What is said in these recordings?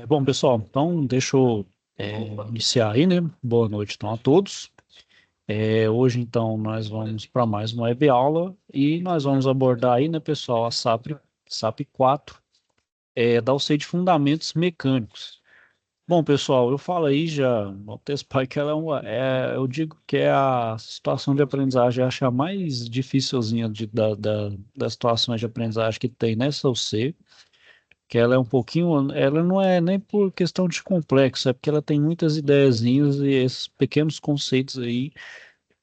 Bom, pessoal, então deixa eu iniciar aí, né? Boa noite então a todos. Hoje, então, nós vamos para mais uma web aula e nós vamos abordar aí, né, pessoal, a SAP 4, da UC de Fundamentos Mecânicos. Bom, pessoal, eu falo aí já, vou antecipar que ela eu digo que é a situação de aprendizagem, acho a mais dificilzinha das situações de aprendizagem que tem nessa UC, que ela é um pouquinho, ela não é nem por questão de complexo, é porque ela tem muitas ideiazinhas e esses pequenos conceitos aí,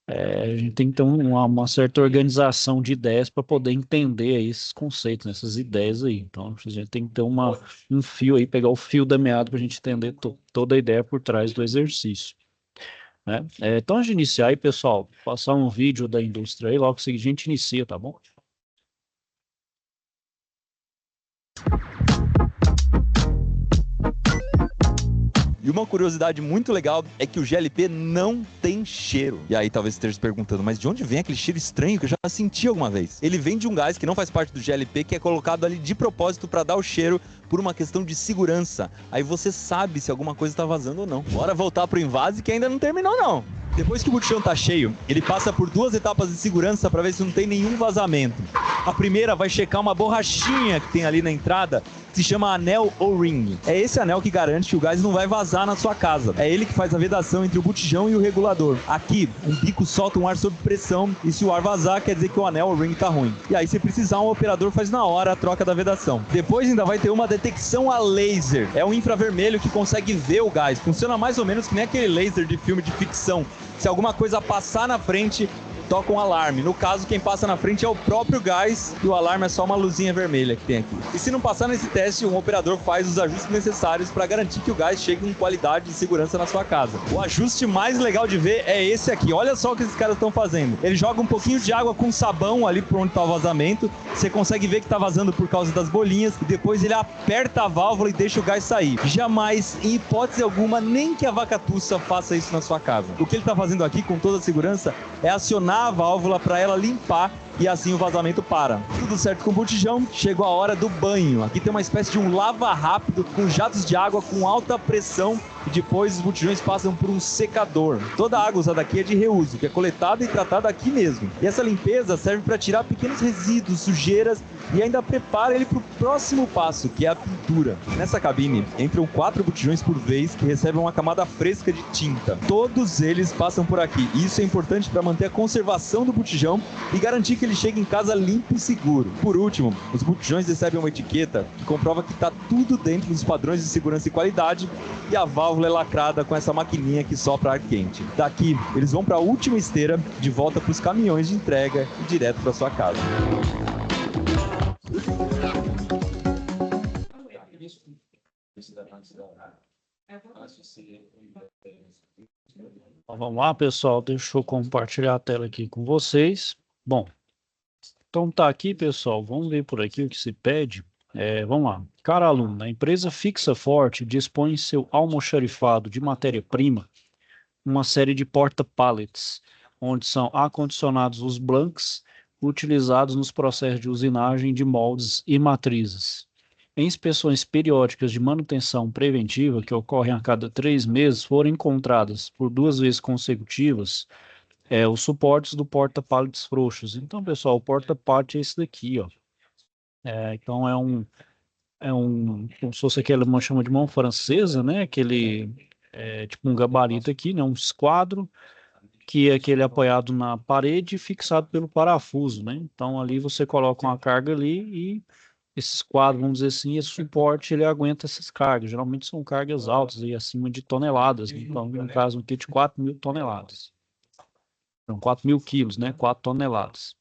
a gente tem que ter uma certa organização de ideias para poder entender aí esses conceitos, né, essas ideias aí. Então, a gente tem que ter um fio aí, pegar o fio da meada para a gente entender toda a ideia por trás do exercício, né? Então, antes de iniciar aí, pessoal, passar um vídeo da indústria aí, logo em seguida a gente inicia, tá bom? E uma curiosidade muito legal é que o GLP não tem cheiro. E aí talvez você esteja se perguntando, mas de onde vem aquele cheiro estranho que eu já senti alguma vez? Ele vem de um gás que não faz parte do GLP, que é colocado ali de propósito para dar o cheiro por uma questão de segurança. Aí você sabe se alguma coisa está vazando ou não. Bora voltar pro invase que ainda não terminou não. Depois que o botijão tá cheio, ele passa por duas etapas de segurança para ver se não tem nenhum vazamento. A primeira vai checar uma borrachinha que tem ali na entrada, que se chama anel ou ring. É esse anel que garante que o gás não vai vazar na sua casa. É ele que faz a vedação entre o botijão e o regulador. Aqui, um bico solta um ar sob pressão e se o ar vazar, quer dizer que o anel ou ring tá ruim. E aí, se precisar, um operador faz na hora a troca da vedação. Depois ainda vai ter uma detecção a laser. É um infravermelho que consegue ver o gás. Funciona mais ou menos que nem aquele laser de filme de ficção. Se alguma coisa passar na frente, toca um alarme. No caso, quem passa na frente é o próprio gás e o alarme é só uma luzinha vermelha que tem aqui. E se não passar nesse teste, um operador faz os ajustes necessários para garantir que o gás chegue com qualidade e segurança na sua casa. O ajuste mais legal de ver é esse aqui. Olha só o que esses caras estão fazendo. Ele joga um pouquinho de água com sabão ali por onde está o vazamento. Você consegue ver que está vazando por causa das bolinhas e depois ele aperta a válvula e deixa o gás sair. Jamais, em hipótese alguma, nem que a vaca-tussa faça isso na sua casa. O que ele está fazendo aqui com toda a segurança é acionar a válvula para ela limpar e assim o vazamento para. Tudo certo com o botijão, chegou a hora do banho. Aqui tem uma espécie de um lava rápido com jatos de água com alta pressão e depois os botijões passam por um secador. Toda a água usada aqui é de reuso, que é coletada e tratada aqui mesmo. E essa limpeza serve para tirar pequenos resíduos, sujeiras e ainda prepara ele para o próximo passo, que é a pintura. Nessa cabine entram 4 botijões por vez que recebem uma camada fresca de tinta. Todos eles passam por aqui. Isso é importante para manter a conservação do botijão e garantir que ele chegue em casa limpo e seguro. Por último, os botijões recebem uma etiqueta que comprova que está tudo dentro dos padrões de segurança e qualidade e a válvula é lacrada com essa maquininha que sopra ar quente. Daqui, eles vão para a última esteira, de volta para os caminhões de entrega e direto para sua casa. Então, vamos lá, pessoal, deixa eu compartilhar a tela aqui com vocês. Bom, então tá aqui, pessoal, vamos ver por aqui o que se pede. Vamos lá. Cara aluno, a empresa Fixa Forte dispõe em seu almoxarifado de matéria-prima uma série de porta-pallets, onde são acondicionados os blanks utilizados nos processos de usinagem de moldes e matrizes. Em inspeções periódicas de manutenção preventiva, que ocorrem a cada 3 meses, foram encontradas por 2 vezes consecutivas os suportes do porta-pallets frouxos. Então, pessoal, o porta-pallet é esse daqui, ó. Então, como se fosse aquele, chama de mão francesa, né? Aquele, tipo um gabarito aqui, né? Um esquadro, que é aquele apoiado na parede e fixado pelo parafuso, né? Então, ali você coloca uma carga ali e esses quadros, vamos dizer assim, esse suporte, ele aguenta essas cargas. Geralmente são cargas altas, e acima de toneladas. Então, no caso aqui, de 4.000 toneladas. São 4.000 quilos, né? 4 toneladas.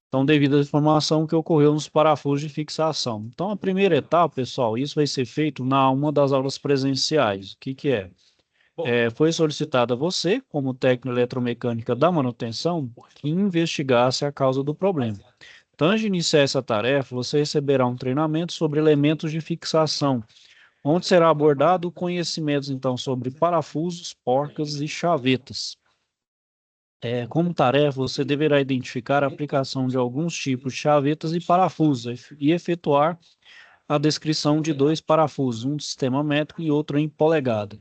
Então, devido à informação que ocorreu nos parafusos de fixação. Então, a primeira etapa, pessoal, isso vai ser feito na uma das aulas presenciais. O que que é? Foi solicitado a você, como técnico eletromecânica da manutenção, que investigasse a causa do problema. Então, antes de iniciar essa tarefa, você receberá um treinamento sobre elementos de fixação, onde será abordado conhecimentos, então, sobre parafusos, porcas e chavetas. Como tarefa, você deverá identificar a aplicação de alguns tipos de chavetas e parafusos e efetuar a descrição de dois parafusos, um de sistema métrico e outro em polegada.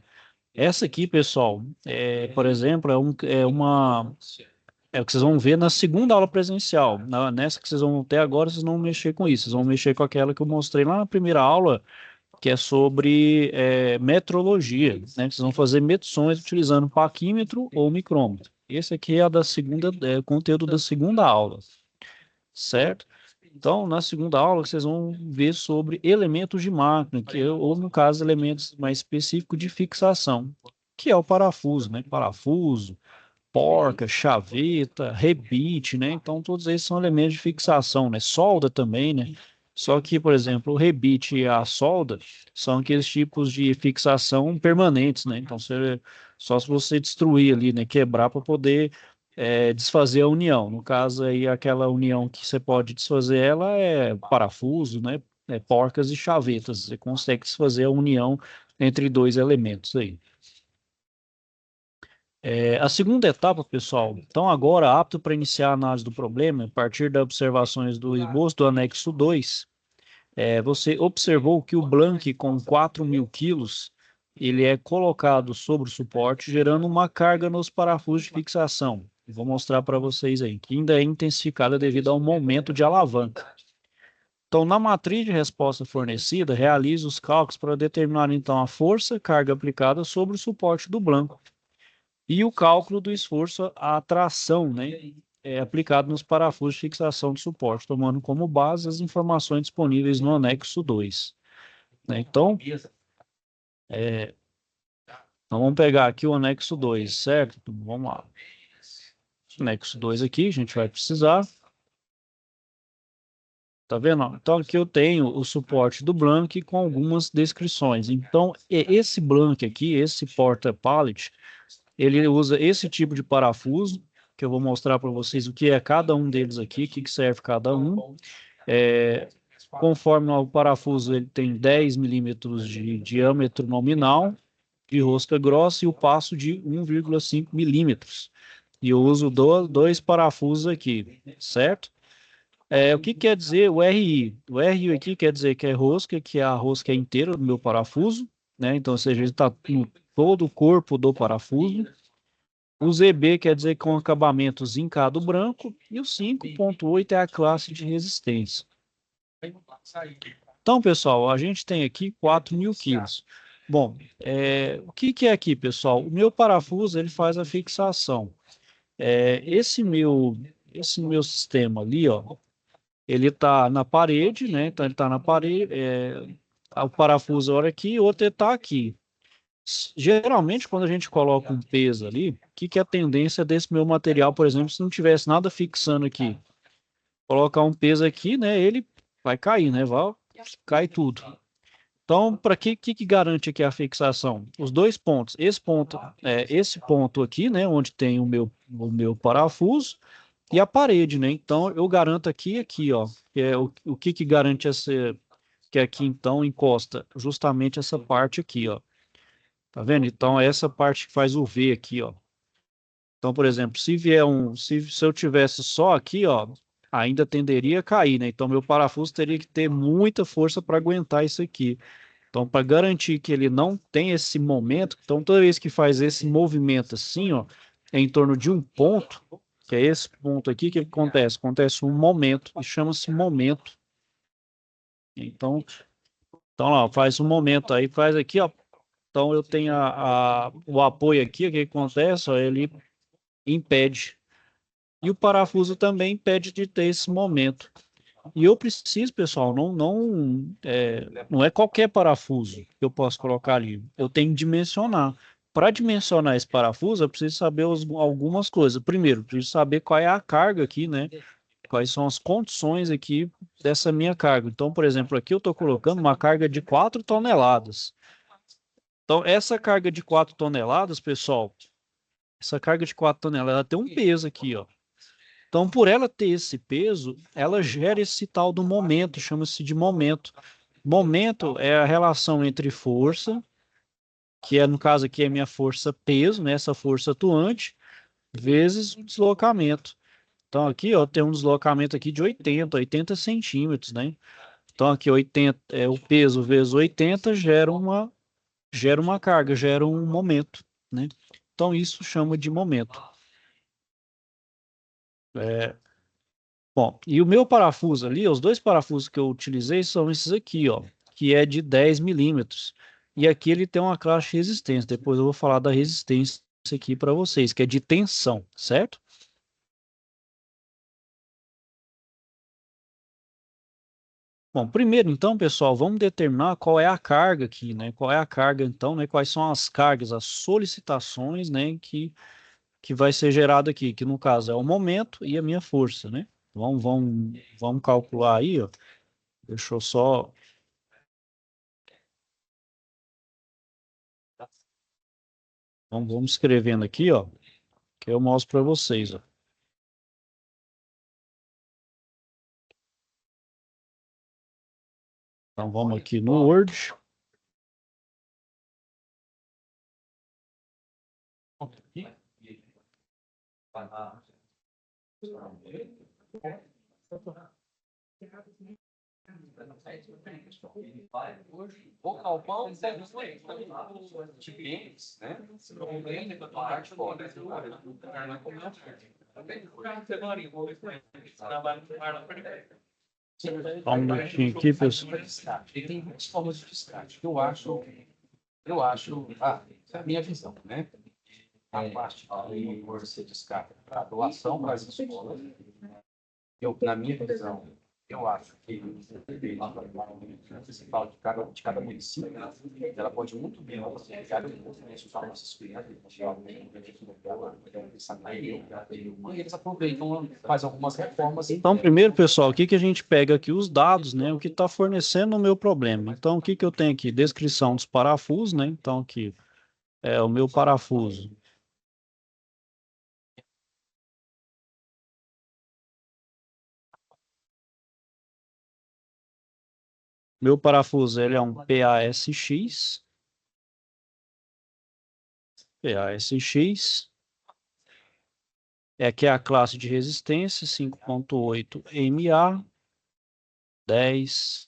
Essa aqui, pessoal, por exemplo, é o que vocês vão ver na segunda aula presencial. Nessa que vocês vão ter agora, vocês não vão mexer com isso. Vocês vão mexer com aquela que eu mostrei lá na primeira aula, que é sobre metrologia, né? Vocês vão fazer medições utilizando paquímetro ou micrômetro. Esse aqui é a da segunda, conteúdo da segunda aula, certo? Então, na segunda aula, vocês vão ver sobre elementos de máquina, ou no caso, elementos mais específicos de fixação, que é o parafuso, né? Parafuso, porca, chaveta, rebite, né? Então, todos esses são elementos de fixação, né? Solda também, né? Só que, por exemplo, o rebite e a solda são aqueles tipos de fixação permanentes, né? Então, só se você destruir ali, né? Quebrar para poder desfazer a união. No caso aí, aquela união que você pode desfazer ela é parafuso, né? Porcas e chavetas. Você consegue desfazer a união entre dois elementos aí. A segunda etapa, pessoal, então agora apto para iniciar a análise do problema, a partir das observações do esboço do anexo 2, você observou que o Blank com 4.000 quilos, ele é colocado sobre o suporte, gerando uma carga nos parafusos de fixação. Vou mostrar para vocês aí, que ainda é intensificada devido ao momento de alavanca. Então, na matriz de resposta fornecida, realize os cálculos para determinar então a força carga aplicada sobre o suporte do Blanco e o cálculo do esforço à tração, né, aplicado nos parafusos de fixação de suporte, tomando como base as informações disponíveis no anexo 2. Né? Então, vamos pegar aqui o anexo 2, certo? Então, vamos lá. Anexo 2 aqui, a gente vai precisar. Tá vendo? Então, aqui eu tenho o suporte do Blank com algumas descrições. Então, esse Blank aqui, esse porta-pallet, ele usa esse tipo de parafuso, que eu vou mostrar para vocês o que é cada um deles aqui, o que serve cada um. Conforme o parafuso ele tem 10 milímetros de diâmetro nominal, de rosca grossa, e o passo de 1,5 milímetros. E eu uso dois parafusos aqui, certo? O que quer dizer o RI? O RI aqui quer dizer que é rosca, que a rosca é inteira do meu parafuso, né? Então, ou seja, ele está no todo o corpo do parafuso. O ZB quer dizer com acabamento zincado branco. E o 5.8 é a classe de resistência. Então, pessoal, a gente tem aqui 4.000 quilos. Bom, o que é aqui, pessoal? O meu parafuso, ele faz a fixação. Esse meu sistema ali, ó, ele está na parede, né? Então, ele está na parede, o parafuso olha aqui, o outro está aqui. Geralmente, quando a gente coloca um peso ali, o que é a tendência desse meu material, por exemplo, se não tivesse nada fixando aqui? Colocar um peso aqui, né? Ele vai cair, né? Cai tudo. Então, para que garante aqui a fixação? Os dois pontos. Esse ponto aqui, né? Onde tem o meu parafuso e a parede, né? Então, eu garanto aqui, ó. Que é o que garante que aqui, então, encosta justamente essa parte aqui, ó. Tá vendo? Então, é essa parte que faz o V aqui, ó. Então, por exemplo, se eu tivesse só aqui, ó, ainda tenderia a cair, né? Então, meu parafuso teria que ter muita força para aguentar isso aqui. Então, para garantir que ele não tem esse momento, então toda vez que faz esse movimento assim, ó, em torno de um ponto, que é esse ponto aqui, o que acontece? Acontece um momento, e chama-se momento. Então lá, faz um momento aí, faz aqui, ó. Então eu tenho o apoio aqui, o que acontece? Ó, ele impede. E o parafuso também impede de ter esse momento. E eu preciso, pessoal, não é qualquer parafuso que eu posso colocar ali. Eu tenho que dimensionar. Para dimensionar esse parafuso, eu preciso saber algumas coisas. Primeiro, eu preciso saber qual é a carga aqui, né? Quais são as condições aqui dessa minha carga. Então, por exemplo, aqui eu estou colocando uma carga de 4 toneladas. Então, essa carga de 4 toneladas, pessoal, essa carga de 4 toneladas, ela tem um peso aqui, ó. Então, por ela ter esse peso, ela gera esse tal do momento, chama-se de momento. Momento é a relação entre força, que no caso aqui é minha força peso, né, essa força atuante, vezes o deslocamento. Então, aqui, ó, tem um deslocamento aqui de 80 centímetros, né? Então, aqui, 80, o peso vezes 80 gera uma carga, gera um momento, né? Então, isso chama de momento. Bom, e o meu parafuso ali, os dois parafusos que eu utilizei são esses aqui, ó, que é de 10 milímetros. E aqui ele tem uma classe de resistência. Depois eu vou falar da resistência aqui para vocês, que é de tensão, certo? Bom, primeiro, então, pessoal, vamos determinar qual é a carga aqui, né? Qual é a carga, então, né? Quais são as cargas, as solicitações, né? Que vai ser gerado aqui, que no caso é o momento e a minha força, né? Vamos calcular aí, ó. Deixa eu só. Vamos escrevendo aqui, ó, que eu mostro para vocês, ó. Então vamos aqui no Word. O Calpão serve de bens, né? O bem da parte fora. Só um minutinho aqui, pessoal. Ele tem duas formas de descarte. Essa é a minha visão, né? A parte que você descarta para doação para as escolas. Na minha visão, eu acho que a principal de cada município, ela pode muito bem usar nossas crianças, e eles aproveitam, fazem algumas reformas. Então, primeiro, pessoal, o que que a gente pega aqui? Os dados, né? O que está fornecendo o meu problema. Então, o que que eu tenho aqui? Descrição dos parafusos, né? Então, aqui é o meu parafuso. Meu parafuso, ele é um PASX. PASX. Que é a classe de resistência, 5.8 MA, 10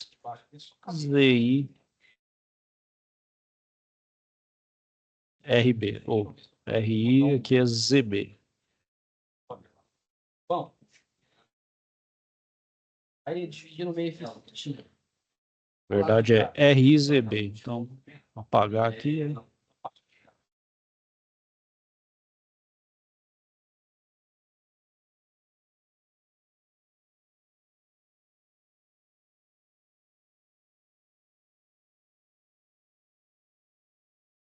ZI RB, ou RI, aqui é ZB. Bom, aí dividir no meio tinha. Na verdade é RIZB. Então, vou apagar aqui.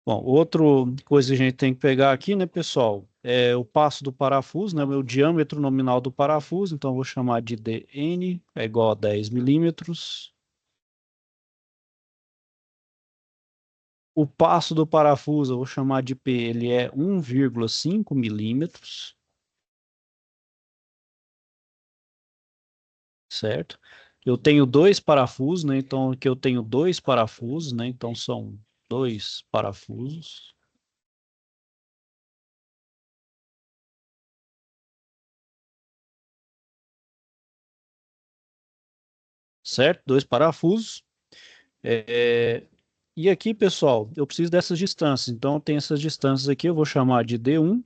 Bom, outra coisa que a gente tem que pegar aqui, né, pessoal, é o passo do parafuso, né, o diâmetro nominal do parafuso, então eu vou chamar de DN, é igual a 10 milímetros. O passo do parafuso, eu vou chamar de P, ele é 1,5 milímetros, certo? Eu tenho dois parafusos, né, então aqui eu tenho dois parafusos, né, então são dois parafusos. Certo? Dois parafusos. E aqui, pessoal, eu preciso dessas distâncias. Então, tem essas distâncias aqui, eu vou chamar de D1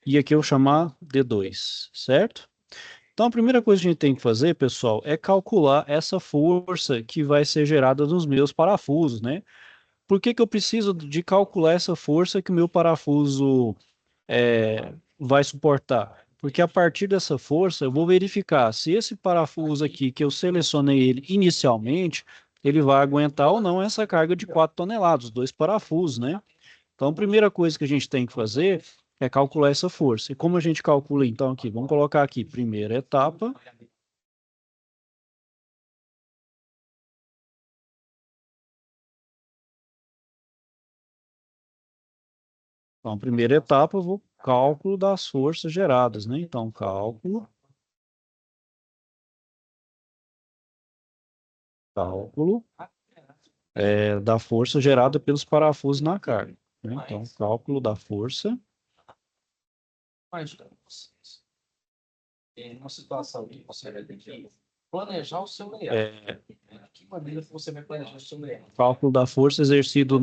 e aqui eu vou chamar D2, certo? Então, a primeira coisa que a gente tem que fazer, pessoal, é calcular essa força que vai ser gerada nos meus parafusos, né? Por que que eu preciso de calcular essa força que o meu parafuso vai suportar? Porque a partir dessa força eu vou verificar se esse parafuso aqui que eu selecionei ele inicialmente, ele vai aguentar ou não essa carga de 4 toneladas, os dois parafusos, né? Então a primeira coisa que a gente tem que fazer é calcular essa força. E como a gente calcula então aqui? Vamos colocar aqui, primeira etapa. Então, primeira etapa, eu vou cálculo das forças geradas, né? Então, cálculo da força gerada pelos parafusos na carga, né? Então, cálculo da força Imagina vocês, em uma situação que você vai ter que planejar o seu layout. De que maneira que você vai planejar o seu layout? Cálculo da força exercido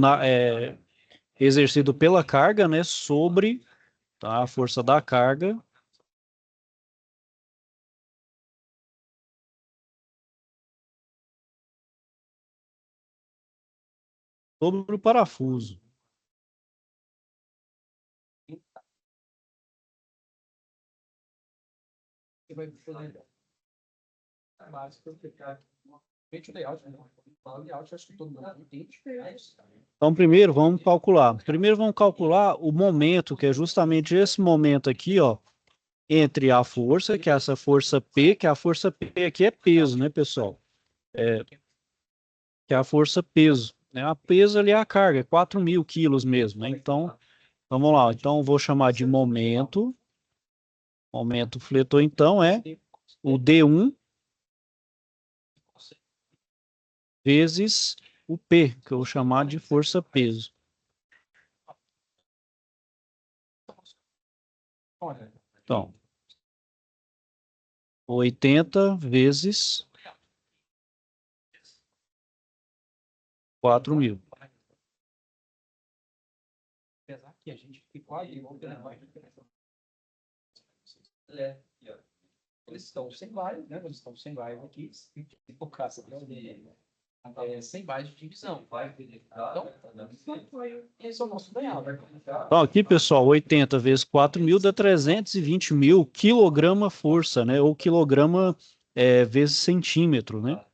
pela carga, né, sobre, tá, a força da carga sobre o parafuso. Você vai planejar. Básico, explicar o layout, né? Falar layout, acho que todo mundo entende. Então, primeiro vamos calcular o momento, que é justamente esse momento aqui, ó, entre a força, que é essa força P, que a força P aqui é peso, né, pessoal? Que é a força peso, né? A peso ali é a carga, é 4.000 quilos mesmo, né? Então, vamos lá. Então, eu vou chamar de momento. Momento fletor, então, é o D1 vezes o P, que eu vou chamar de força peso. Então, 80 vezes 4.000. Apesar que a gente ficou aí, eles estão sem bairro, né? Eles estão sem bairro aqui, por causa sem bairro de divisão. Então, esse é o nosso ganhado. Então, aqui, pessoal, 80 vezes 4.000 dá 320.000 quilograma força, né? Ou quilograma vezes centímetro, né?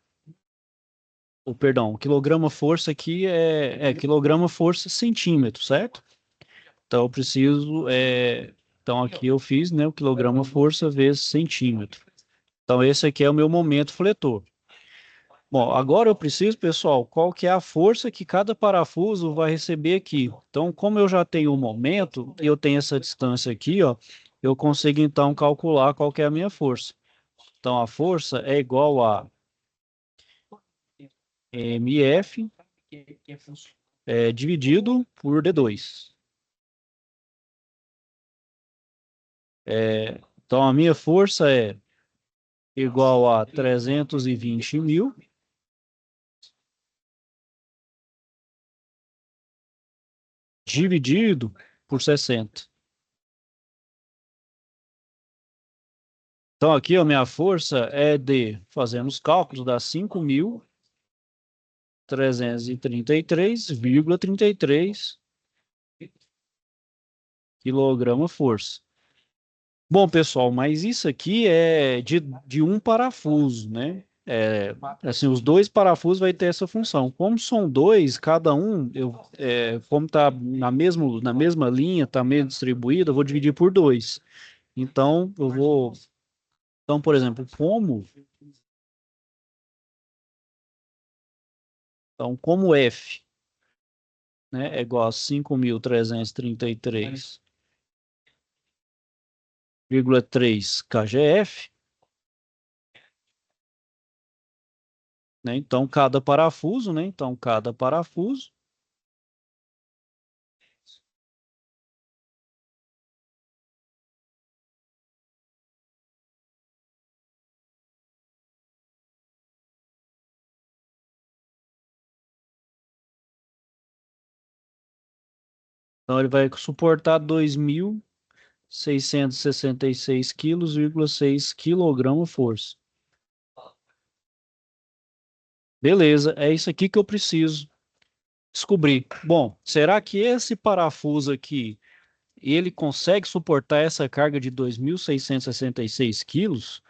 Ou, perdão, quilograma força aqui é quilograma força centímetro, certo? Então, eu preciso... então, aqui eu fiz, né, o quilograma força vezes centímetro. Então, esse aqui é o meu momento fletor. Bom, agora eu preciso, pessoal, qual que é a força que cada parafuso vai receber aqui. Então, como eu já tenho o momento e eu tenho essa distância aqui, ó, eu consigo então calcular qual que é a minha força. Então, a força é igual a MF dividido por D2. Então, a minha força é igual a 320.000 dividido por 60. Então, aqui a minha força é fazendo os cálculos, dá 5.333,33 quilograma força. Bom, pessoal, mas isso aqui é de um parafuso, né? Assim, os dois parafusos vai ter essa função. Como são dois, cada um, como está na mesma linha, está meio distribuído, eu vou dividir por dois. Então, Então, por exemplo, como F, né, é igual a 5.333,3 kgf, né? Então, cada parafuso, né? Então, cada parafuso então ele vai suportar 2.666 quilos, 6 quilograma força. Beleza, é isso aqui que eu preciso descobrir. Bom, será que esse parafuso aqui, ele consegue suportar essa carga de 2.666 quilos,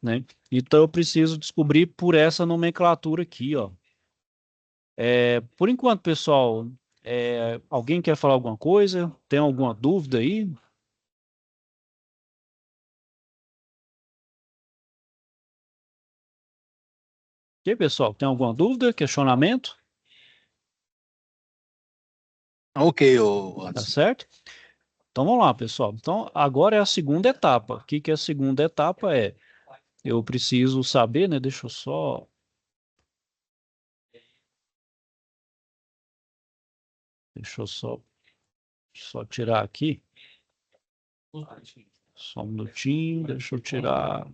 né? Então eu preciso descobrir por essa nomenclatura aqui, ó. Por enquanto, pessoal, alguém quer falar alguma coisa? Tem alguma dúvida aí? Ok, pessoal, tem alguma dúvida, questionamento? Ok, ô Tá Anderson. certo? Então vamos lá, pessoal. Então agora é a segunda etapa. O que que é a segunda etapa? Eu preciso saber, né? Deixa eu só tirar aqui. Só um minutinho, deixa eu tirar. O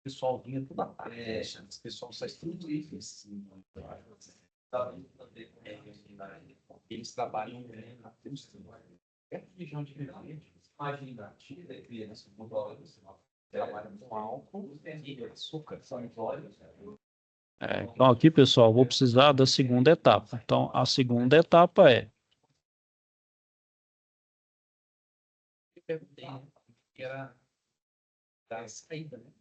pessoal vinha toda a peça, o pessoal faz tudo isso. Eles trabalham na região de Rio. Imagina, tira criança com dólares, trabalham com álcool e açúcar, são óleos. Então, aqui, pessoal, vou precisar da segunda etapa. Então, a segunda etapa é... Que era da saída, né?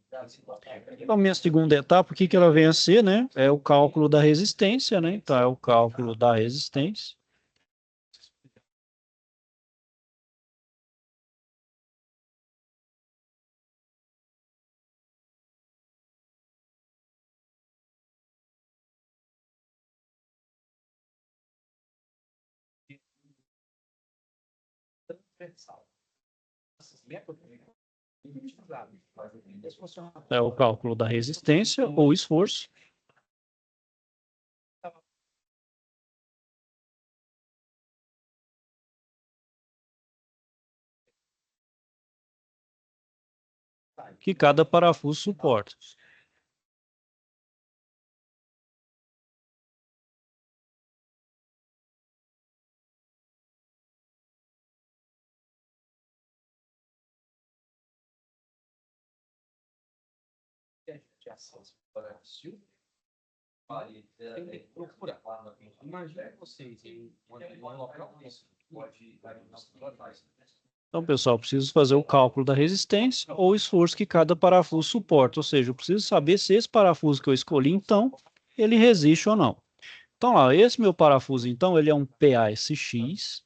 Então, minha segunda etapa, o que que ela vem a ser, né? É o cálculo da resistência, né? Então, é o cálculo da resistência. Transversal. Esses métodos utilizados. É o cálculo da resistência ou esforço. Que cada parafuso suporta. De acesso para o Brasil. Tem que procurar. Imagina vocês em um local desse. Pode dar Então, pessoal, preciso fazer o cálculo da resistência ou esforço que cada parafuso suporta. Ou seja, eu preciso saber se esse parafuso que eu escolhi, então, ele resiste ou não. Então, lá, esse meu parafuso, então, ele é um PASX.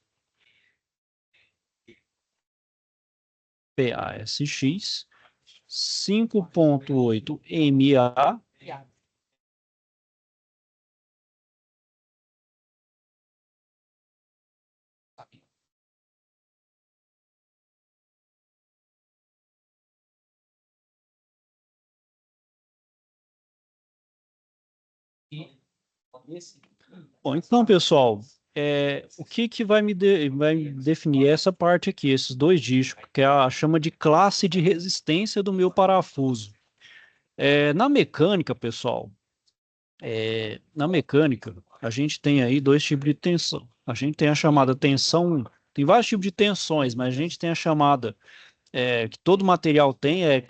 PASX 5.8 MA. Bom, então, pessoal, o que vai vai definir essa parte aqui, esses dois dígitos, que é a chama de classe de resistência do meu parafuso. Na mecânica, pessoal, na mecânica, a gente tem aí dois tipos de tensão. A gente tem a chamada tensão, tem vários tipos de tensões, mas a gente tem a chamada, que todo material tem, é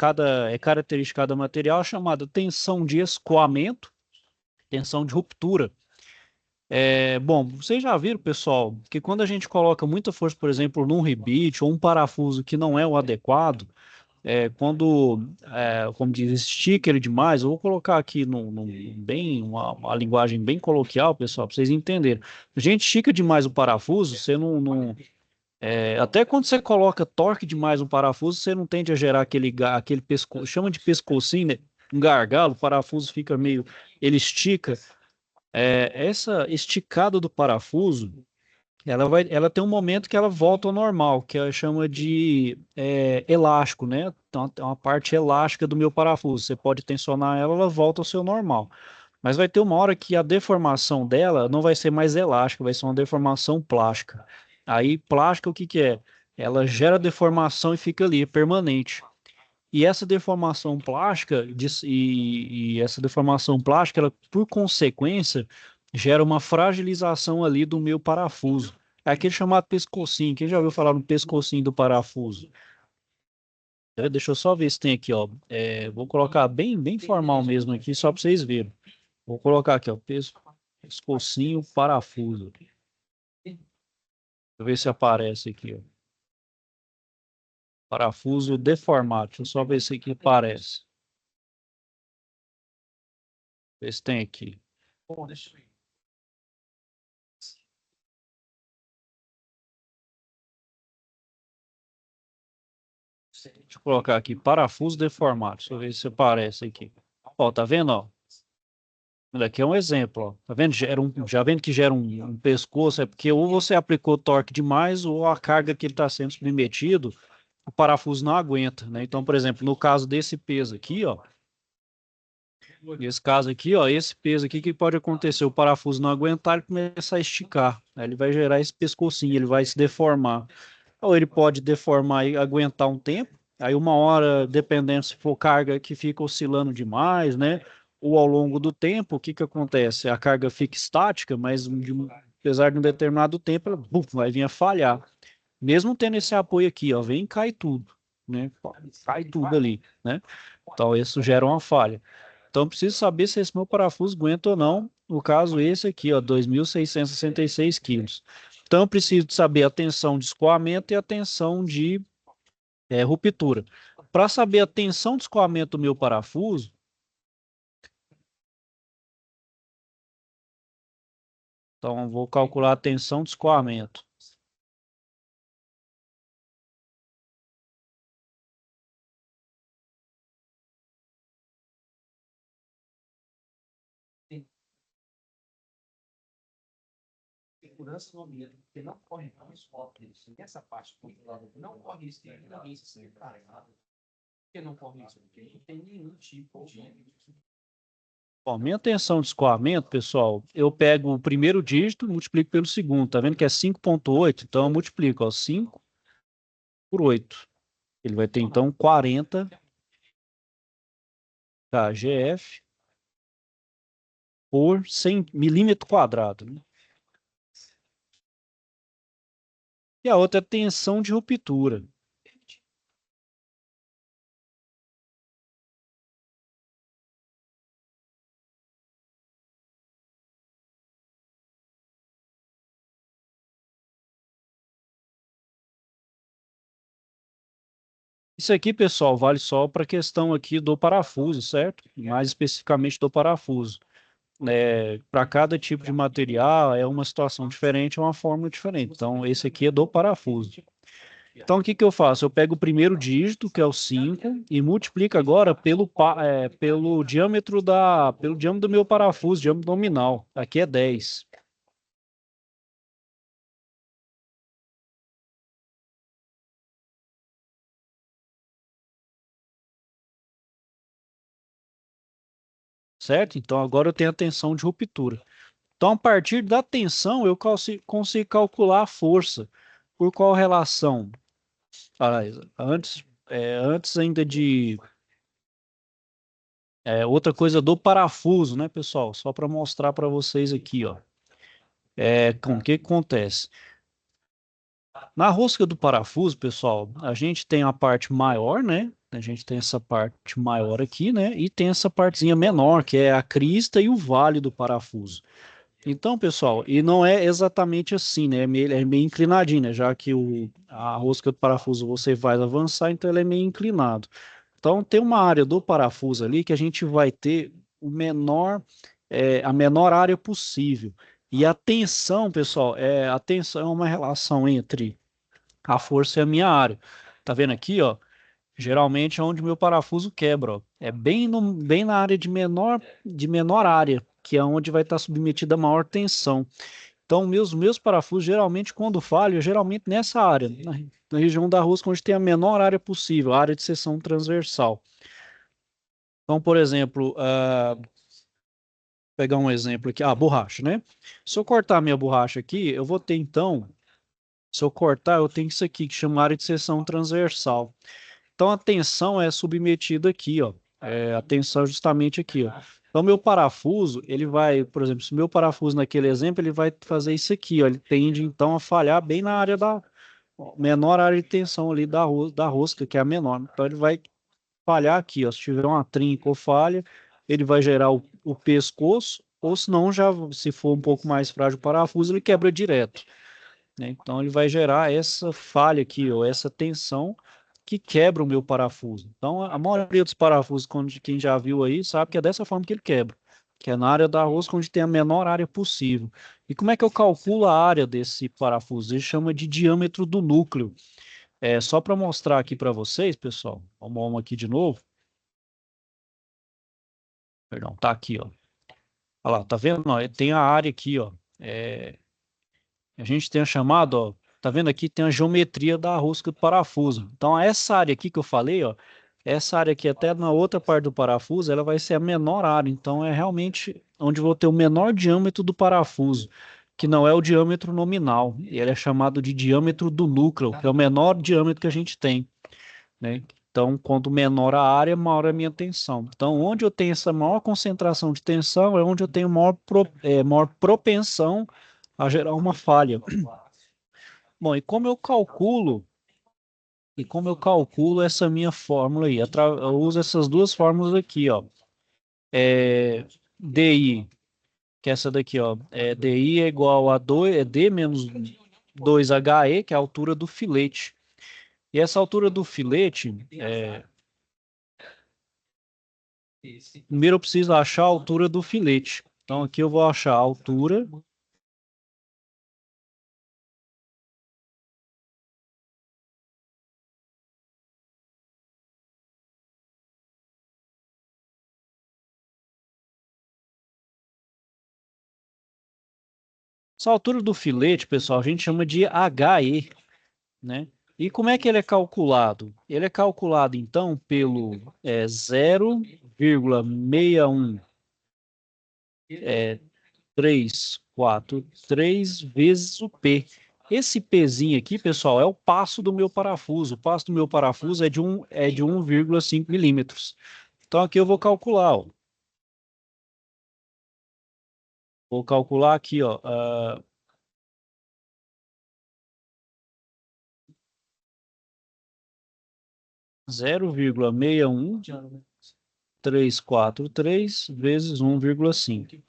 característica de cada material, a chamada tensão de escoamento, tensão de ruptura. Bom, vocês já viram, pessoal, que quando a gente coloca muita força, por exemplo, num rebite ou um parafuso que não é o adequado, como diz, estica ele demais, eu vou colocar aqui uma linguagem bem coloquial, pessoal, para vocês entenderem. A gente estica demais o parafuso, você até quando você coloca torque demais no parafuso, você não tende a gerar aquele pescoço, chama de pescocinho, né? Um gargalo, o parafuso fica meio, ele estica. Essa esticada do parafuso, ela tem um momento que ela volta ao normal, que ela chama de elástico, né? Então, é uma parte elástica do meu parafuso. Você pode tensionar ela, ela volta ao seu normal. Mas vai ter uma hora que a deformação dela não vai ser mais elástica, vai ser uma deformação plástica. Aí, plástica, o que que é? Ela gera deformação e fica ali, permanente. E essa deformação plástica, essa deformação plástica, ela, por consequência, gera uma fragilização ali do meu parafuso. É aquele chamado pescocinho. Quem já ouviu falar no pescocinho do parafuso? Deixa eu só ver se tem aqui, ó. Vou colocar bem formal mesmo aqui, só para vocês verem. Vou colocar aqui, ó, pescocinho parafuso. Deixa eu ver se aparece aqui, ó. Parafuso deformado. Deixa eu só ver se aqui aparece. Ver se tem aqui. Bom, deixa eu ver. Deixa eu colocar aqui, parafuso deformado. Deixa eu ver se aparece aqui. Ó, tá vendo, ó? Aqui é um exemplo, ó. Tá vendo? Já vendo que gera um pescoço, é porque ou você aplicou torque demais ou a carga que ele está sendo submetido, o parafuso não aguenta, né? Então, por exemplo, no caso desse peso aqui, ó, nesse caso aqui, ó, esse peso aqui, o que pode acontecer? O parafuso não aguentar, ele começa a esticar, né? Ele vai gerar esse pescocinho, ele vai se deformar. ou ele pode deformar e aguentar um tempo, aí uma hora, dependendo se for carga que fica oscilando demais, né? Ou ao longo do tempo, o que que acontece? A carga fica estática, mas apesar de um determinado tempo, ela vai vir a falhar. Mesmo tendo esse apoio aqui, ó, vem e cai tudo, né? Cai tudo ali, né? Então isso gera uma falha. Então preciso saber se esse meu parafuso aguenta ou não. No caso esse aqui, ó, 2.666 quilos. Então eu preciso saber a tensão de escoamento e a tensão de ruptura. Para saber a tensão de escoamento do meu parafuso, então eu vou calcular a tensão de escoamento. Segurança no ambiente, porque não corre risco. Nessa parte não corre risco de ninguém se sentir carregado. Por que não corre risco? Porque não tem nenhum tipo de. Bom, minha tensão de escoamento, pessoal, eu pego o primeiro dígito e multiplico pelo segundo. Tá vendo que é 5,8? Então eu multiplico, ó, 5 por 8. Ele vai ter, então, 40 kgf por 100 milímetro quadrado, né? E a outra é a tensão de ruptura. Isso aqui, pessoal, vale só para a questão aqui do parafuso, certo? Mais especificamente do parafuso. Para cada tipo de material é uma situação diferente, é uma fórmula diferente. Então, esse aqui é do parafuso. Então, o que que eu faço? Eu pego o primeiro dígito, que é o 5, e multiplico agora pelo diâmetro pelo diâmetro do meu parafuso, diâmetro nominal. Aqui é 10. Certo? Então, agora eu tenho a tensão de ruptura. Então, a partir da tensão, eu consigo calcular a força. Por qual relação? Ah, antes ainda de outra coisa do parafuso, né, pessoal? Só para mostrar para vocês aqui, ó. O que que acontece? Na rosca do parafuso, pessoal, a gente tem a parte maior, né? A gente tem essa parte maior aqui, né? E tem essa partezinha menor, que é a crista e o vale do parafuso. Então, pessoal, e não é exatamente assim, né? É meio inclinadinho, né? Já que a rosca do parafuso você vai avançar, então ele é meio inclinado. Então, tem uma área do parafuso ali que a gente vai ter a menor área possível. E a tensão, pessoal, a tensão é uma relação entre a força é a minha área. Tá vendo aqui, ó? Geralmente é onde o meu parafuso quebra, ó. É bem, bem na área de menor área, que é onde vai estar submetida a maior tensão. Então, meus parafusos, geralmente, quando falham, geralmente nessa área, na região da rosca, onde tem a menor área possível, a área de seção transversal. Então, por exemplo, pegar um exemplo aqui, a borracha, né? Se eu cortar a minha borracha aqui, eu vou ter, então, se eu cortar, eu tenho isso aqui, que chama área de seção transversal. Então a tensão é submetida aqui, ó. A tensão é justamente aqui, ó. Então meu parafuso, ele vai, por exemplo, se o meu parafuso naquele exemplo, ele vai fazer isso aqui, ó. Ele tende então a falhar bem na área da menor área de tensão ali da rosca, que é a menor. Então ele vai falhar aqui, ó. Se tiver uma trinca ou falha, ele vai gerar o pescoço, ou se não, já se for um pouco mais frágil o parafuso, ele quebra direto, né? Então ele vai gerar essa falha aqui, ou essa tensão que quebra o meu parafuso. Então a maioria dos parafusos, quem já viu aí, sabe que é dessa forma que ele quebra, que é na área da rosca onde tem a menor área possível. E como é que eu calculo a área desse parafuso? Ele chama de diâmetro do núcleo. Só para mostrar aqui para vocês, pessoal, vamos aqui de novo. Perdão, tá aqui, ó. Olha lá, tá vendo? Ó, tem a área aqui, ó. A gente tem a chamada, ó, tá vendo aqui? Tem a geometria da rosca do parafuso. Então, essa área aqui que eu falei, ó, essa área aqui até na outra parte do parafuso, ela vai ser a menor área. Então, é realmente onde vou ter o menor diâmetro do parafuso, que não é o diâmetro nominal. Ele é chamado de diâmetro do núcleo, que é o menor diâmetro que a gente tem, né? Então, quanto menor a área, maior a minha tensão. Então, onde eu tenho essa maior concentração de tensão é onde eu tenho maior propensão a gerar uma falha. Bom, e como eu calculo essa minha fórmula aí? Eu uso essas duas fórmulas aqui, ó. DI, que é essa daqui, ó. DI é igual a 2, D menos 2HE, que é a altura do filete. E essa altura do filete, primeiro eu preciso achar a altura do filete. Então aqui eu vou achar a altura. Essa altura do filete, pessoal, a gente chama de HE, né? E como é que ele é calculado? Ele é calculado, então, pelo 0,61 343 vezes o P. Esse Pzinho aqui, pessoal, é o passo do meu parafuso. O passo do meu parafuso é de 1,5 milímetros. Então aqui eu vou calcular, ó. Vou calcular aqui, ó. 0,61343 vezes 1,5.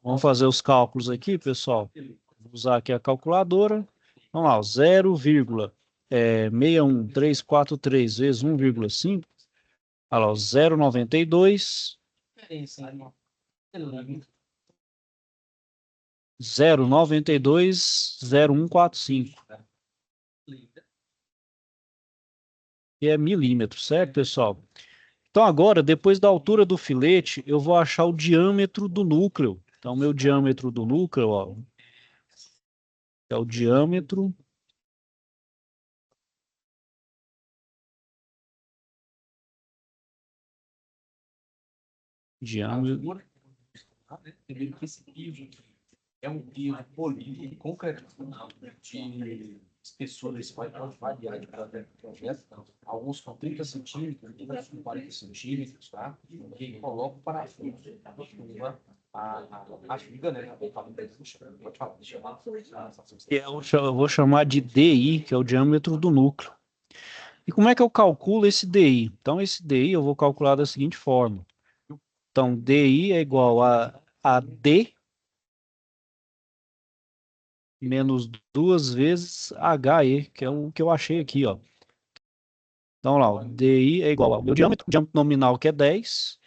Vamos fazer os cálculos aqui, pessoal. Vou usar aqui a calculadora. Vamos lá, 0,61343 vezes 1,5. Olha lá, 0,92. 0,920145. Que é milímetros, certo, pessoal? Então agora, depois da altura do filete, eu vou achar o diâmetro do núcleo. Então, meu diâmetro do núcleo, ó, é o diâmetro. Esse piso é um piso polido, concreto, de espessura, isso vai variar de projeto. Alguns com 30 centímetros, outros com 40 centímetros, tá? E coloca o parafuso, a viga, né? Pode falar, deixa eu falar. Eu vou chamar de DI, que é o diâmetro do núcleo. E como é que eu calculo esse DI? Então, esse DI eu vou calcular da seguinte forma. Então, DI é igual a D menos 2 vezes HE, que é o que eu achei aqui, ó. Então, lá, o DI é igual ao meu diâmetro nominal, que é 10,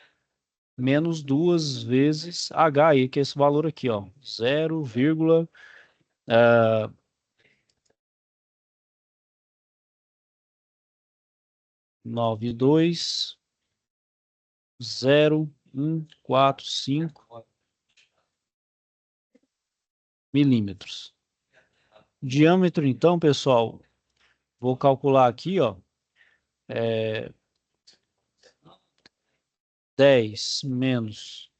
menos 2 vezes HE, que é esse valor aqui, ó. 0,92045 milímetros. Diâmetro, então, pessoal, vou calcular aqui, ó. 10 menos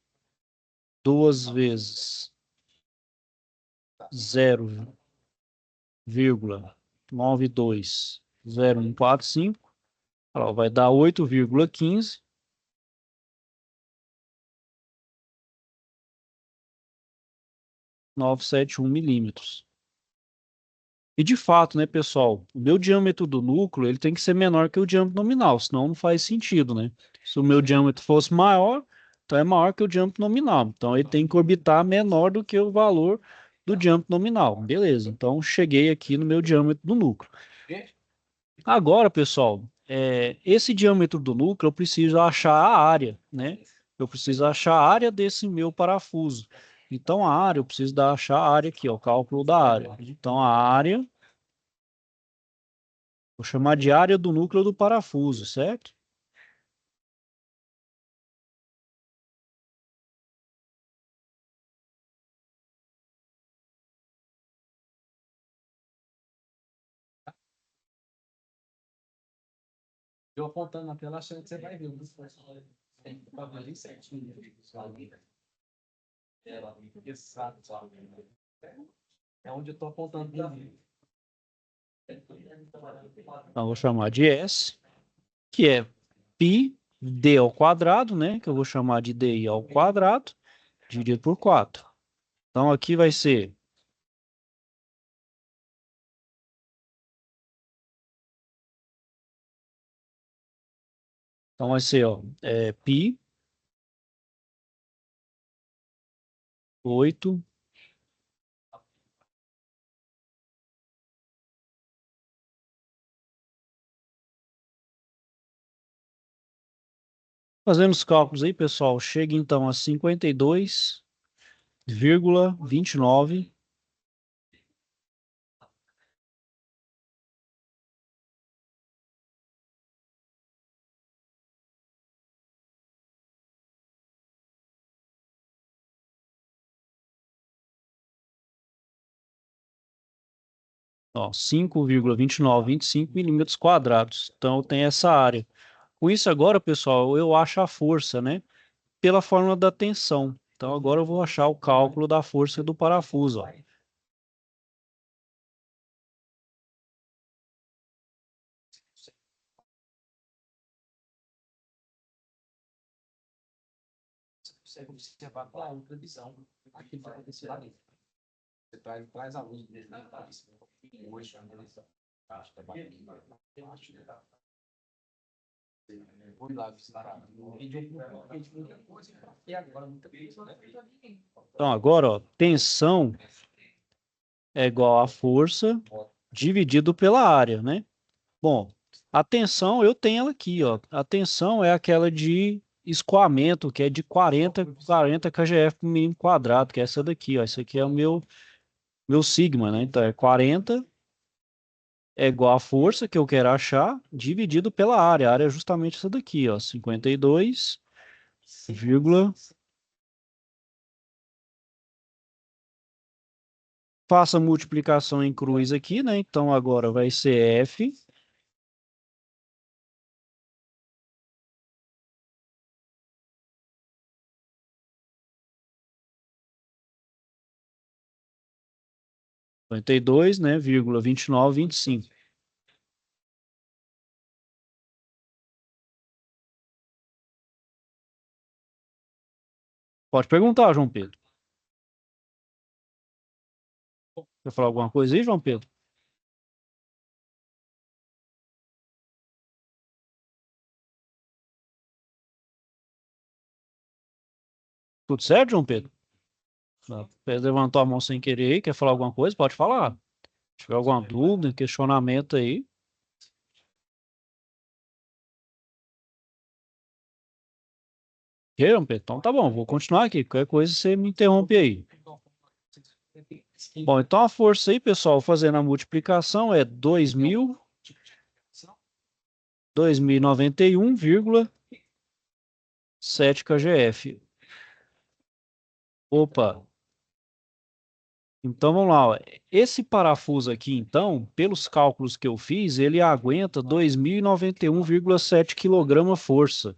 2 vezes 0,92045. Vai dar 8,15. 971 milímetros. E de fato, né, pessoal, o meu diâmetro do núcleo ele tem que ser menor que o diâmetro nominal, senão não faz sentido, né? Se o meu diâmetro fosse maior, então é maior que o diâmetro nominal. Então ele tem que orbitar menor do que o valor do diâmetro nominal. Beleza, então cheguei aqui no meu diâmetro do núcleo. Agora, pessoal, esse diâmetro do núcleo eu preciso achar a área, né? Eu preciso achar a área desse meu parafuso. Então, a área, eu preciso achar a área aqui, ó, o cálculo da área. Então, a área, vou chamar de área do núcleo do parafuso, certo? Eu apontando na tela, achando que você vai ver. Tem que ali certinho. Exato. É onde eu estou apontando para mim. Então, vou chamar de S, que é π d ao quadrado, né? Que eu vou chamar de di ao quadrado, dividido por 4. Então, aqui vai ser ó, π 8 fazendo os cálculos aí, pessoal, chega então a 52,29 ó, 5,2925 milímetros quadrados. Então, tem essa área. Com isso agora, pessoal, eu acho a força, né? Pela fórmula da tensão. Então, agora eu vou achar o cálculo da força do parafuso, ó. Você consegue observar com a outra visão aquilo que vai acontecer lá dentro. Você traz a luz dele, né? Hoje, a análise acho que vou lá visitar no vídeo, muita coisa e agora muita coisa, né? Então, agora, ó, tensão é igual a força dividido pela área, né? Bom, a tensão eu tenho ela aqui, ó. A tensão é aquela de escoamento, que é de 40 kgf por milímetro quadrado, que é essa daqui, ó. Isso aqui é o meu sigma, né? Então, é 40 é igual a força que eu quero achar, dividido pela área. A área é justamente essa daqui, ó. 52, faça a multiplicação em cruz aqui, né? Então, agora vai ser F 52, né? 2925. Pode perguntar, João Pedro. Quer falar alguma coisa aí, João Pedro? Tudo certo, João Pedro? Pedro levantou a mão sem querer aí. Quer falar alguma coisa? Pode falar. Se tiver alguma dúvida, questionamento aí. Ok, João Pedro? Então tá bom, vou continuar aqui. Qualquer coisa você me interrompe aí. Bom, então a força aí, pessoal, fazendo a multiplicação é 2091,7 kgf. Opa! Então vamos lá, ó. Esse parafuso aqui, então, pelos cálculos que eu fiz, ele aguenta 2091,7 kg força.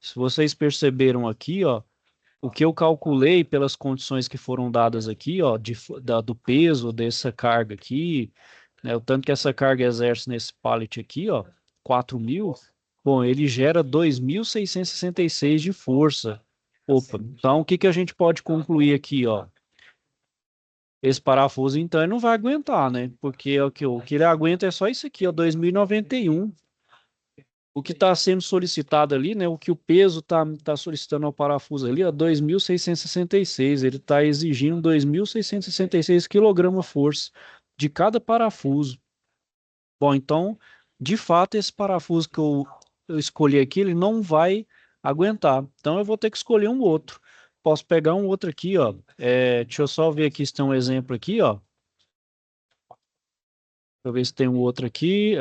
Se vocês perceberam aqui, ó, o que eu calculei pelas condições que foram dadas aqui, ó, do peso dessa carga aqui, né, o tanto que essa carga exerce nesse pallet aqui, ó, 4.000, bom, ele gera 2.666 de força. Opa, então o que que a gente pode concluir aqui, ó? Esse parafuso, então, ele não vai aguentar, né? Porque o que ele aguenta é só isso aqui, ó, 2091. O que está sendo solicitado ali, né? O que o peso tá solicitando ao parafuso ali, ó, 2.666. Ele está exigindo 2.666 kg-força de cada parafuso. Bom, então, de fato, esse parafuso que eu escolhi aqui, ele não vai aguentar. Então, eu vou ter que escolher um outro. Posso pegar um outro aqui, ó. Deixa eu só ver aqui se tem um exemplo aqui, ó. Deixa eu ver se tem um outro aqui.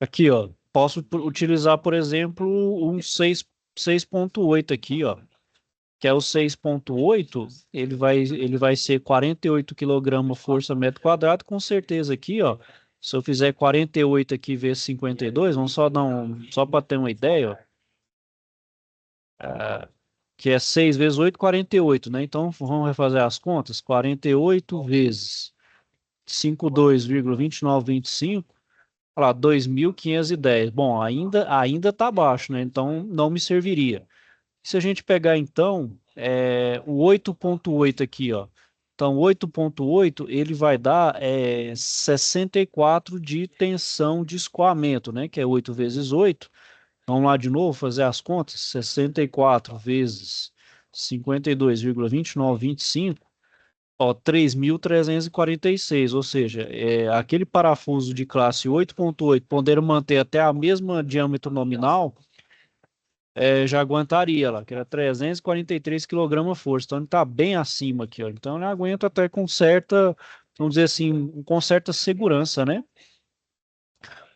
Aqui, ó. Posso utilizar, por exemplo, um 6.8 aqui, ó. Que é o 6.8, ele vai ser 48 kg força metro quadrado, com certeza aqui, ó. Se eu fizer 48 aqui vezes 52, vamos só dar só para ter uma ideia, ó, que é 6 vezes 8, 48, né? Então vamos refazer as contas. 48 vezes 52,2925, olha lá, 2.510. Bom, ainda tá baixo, né? Então não me serviria. Se a gente pegar então o 8,8 aqui, ó. Então 8,8 ele vai dar 64 de tensão de escoamento, né? Que é 8 vezes 8. Vamos lá de novo fazer as contas. 64 vezes 52,2925, ó, 3.346. Ou seja, aquele parafuso de classe 8,8 podendo manter até a mesma diâmetro nominal, já aguentaria lá, que era 343 kg-força. Então ele está bem acima aqui, ó. Então ele aguenta até com certa, vamos dizer assim, com certa segurança, né?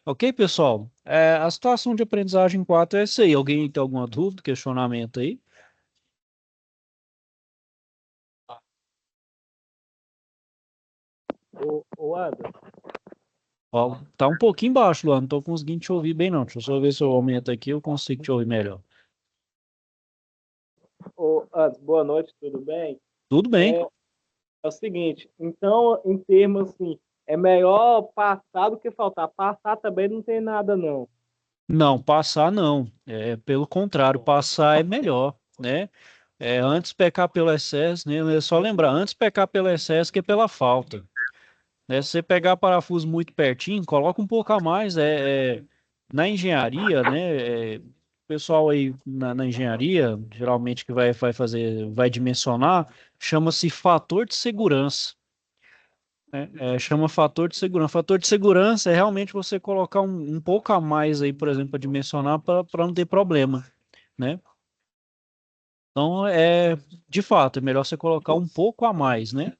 Ok, pessoal? A situação de aprendizagem 4 é essa aí. Alguém tem alguma dúvida, questionamento aí? Ô Adam, Ó, tá um pouquinho baixo, Luan. Não tô conseguindo te ouvir bem, não. Deixa eu só ver se eu aumento aqui, eu consigo te ouvir melhor. Boa noite, tudo bem? Tudo bem? É o seguinte, então, em termos assim, é melhor passar do que faltar. Passar também não tem nada, não. Não, passar não. Pelo contrário, passar é melhor, né? Antes pecar pelo excesso, né? É só lembrar, antes pecar pelo excesso que pela falta. Né? Se você pegar parafuso muito pertinho, coloca um pouco a mais. Na engenharia, né? O pessoal aí na engenharia, geralmente que vai fazer, vai dimensionar, chama-se fator de segurança. Né? Chama fator de segurança. Fator de segurança é realmente você colocar um pouco a mais aí, por exemplo, para dimensionar para não ter problema, né? Então, de fato, é melhor você colocar um pouco a mais, né?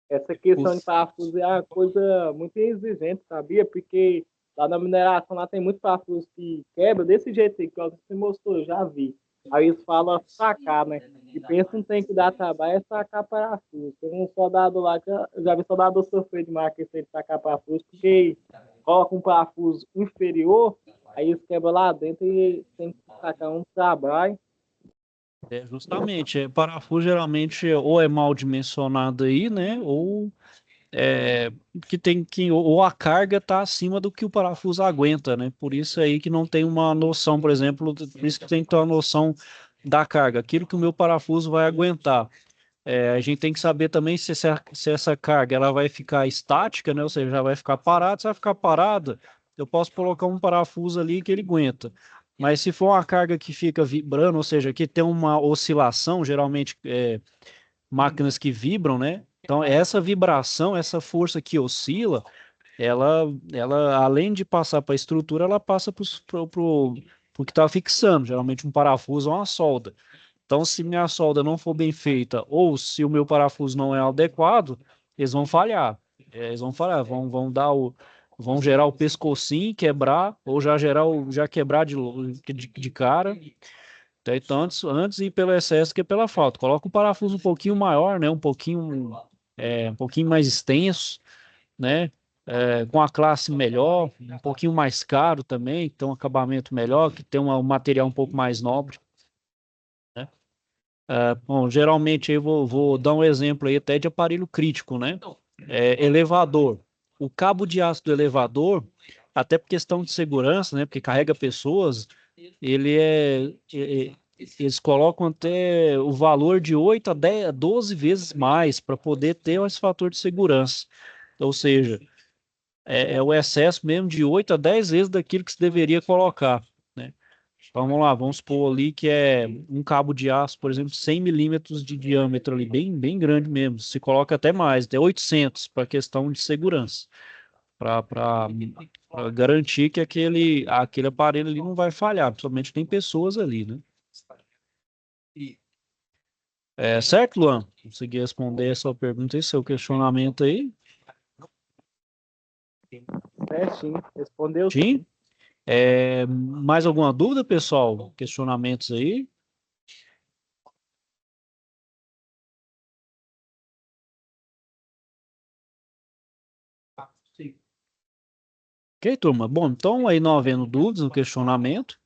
Essa questão de parafuso é uma coisa muito exigente, sabia? Porque lá na mineração lá tem muito parafuso que quebra desse jeito aí, que você mostrou, eu já vi. Aí eles falam sacar, né? E pensa não tem que dar trabalho, é sacar parafuso. Tem um soldado lá que eu já vi soldado sofrer demais com esse de sacar parafuso, porque coloca um parafuso inferior, aí eles quebram lá dentro e tem que sacar um trabalho. Justamente, parafuso geralmente ou é mal dimensionado aí, né? Ou que tem que ou a carga está acima do que o parafuso aguenta, né? Por isso aí que não tem uma noção, por exemplo, por isso que tem que ter uma noção da carga, aquilo que o meu parafuso vai aguentar. A gente tem que saber também se essa carga ela vai ficar estática, né? Ou seja, já vai ficar parada. Se vai ficar parada, eu posso colocar um parafuso ali que ele aguenta. Mas se for uma carga que fica vibrando, ou seja, que tem uma oscilação, geralmente máquinas que vibram, né? Então, essa vibração, essa força que oscila, ela além de passar para a estrutura, ela passa para o que está fixando, geralmente um parafuso ou uma solda. Então, se minha solda não for bem feita ou se o meu parafuso não é adequado, eles vão falhar. Eles vão falhar, vão gerar o pescocinho, quebrar, ou já quebrar de cara. Então, antes ir pelo excesso que pela falta. Coloca o parafuso um pouquinho maior, né? Um pouquinho mais extenso, né? Com a classe melhor, um pouquinho mais caro também, que tem um acabamento melhor, que tem um material um pouco mais nobre, né? Bom, geralmente eu vou dar um exemplo aí até de aparelho crítico, né? Elevador. O cabo de aço do elevador, até por questão de segurança, né? Porque carrega pessoas, eles colocam até o valor de 8 a 10, 12 vezes mais para poder ter esse fator de segurança. Ou seja, é o excesso mesmo de 8 a 10 vezes daquilo que se deveria colocar, né? Vamos lá, vamos supor ali que é um cabo de aço, por exemplo, 100 milímetros de diâmetro ali, bem, bem grande mesmo. Se coloca até mais, até 800 para questão de segurança, para garantir que aquele aparelho ali não vai falhar, principalmente tem pessoas ali, né? Certo, Luan? Consegui responder a sua pergunta e seu questionamento aí? Certinho, respondeu Sim? sim. Mais alguma dúvida, pessoal? Questionamentos aí? Ok, turma? Bom, então aí não havendo dúvidas no questionamento,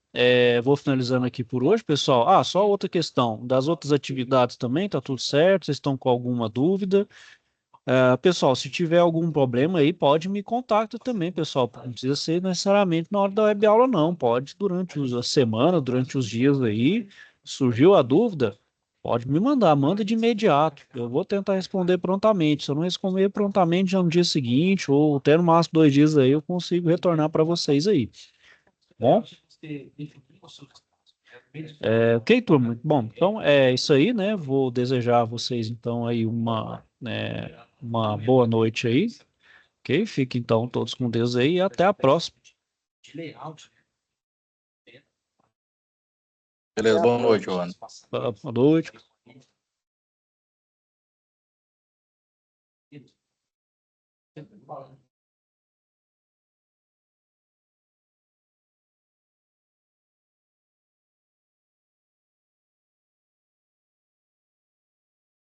vou finalizando aqui por hoje, pessoal. Ah, só outra questão. Das outras atividades também, tá tudo certo? Vocês estão com alguma dúvida? Pessoal, se tiver algum problema aí, pode me contactar também, pessoal. Não precisa ser necessariamente na hora da web aula, não. Pode durante a semana, durante os dias aí. Surgiu a dúvida, pode me mandar, manda de imediato. Eu vou tentar responder prontamente. Se eu não responder prontamente já no dia seguinte, ou até no máximo 2 dias aí, eu consigo retornar para vocês aí. Bom? Ok, turma. Bom, então é isso aí, né? Vou desejar a vocês então aí uma boa noite aí. Ok? Fiquem então todos com Deus aí e até a próxima. Beleza, boa noite, Giovanni. Boa noite.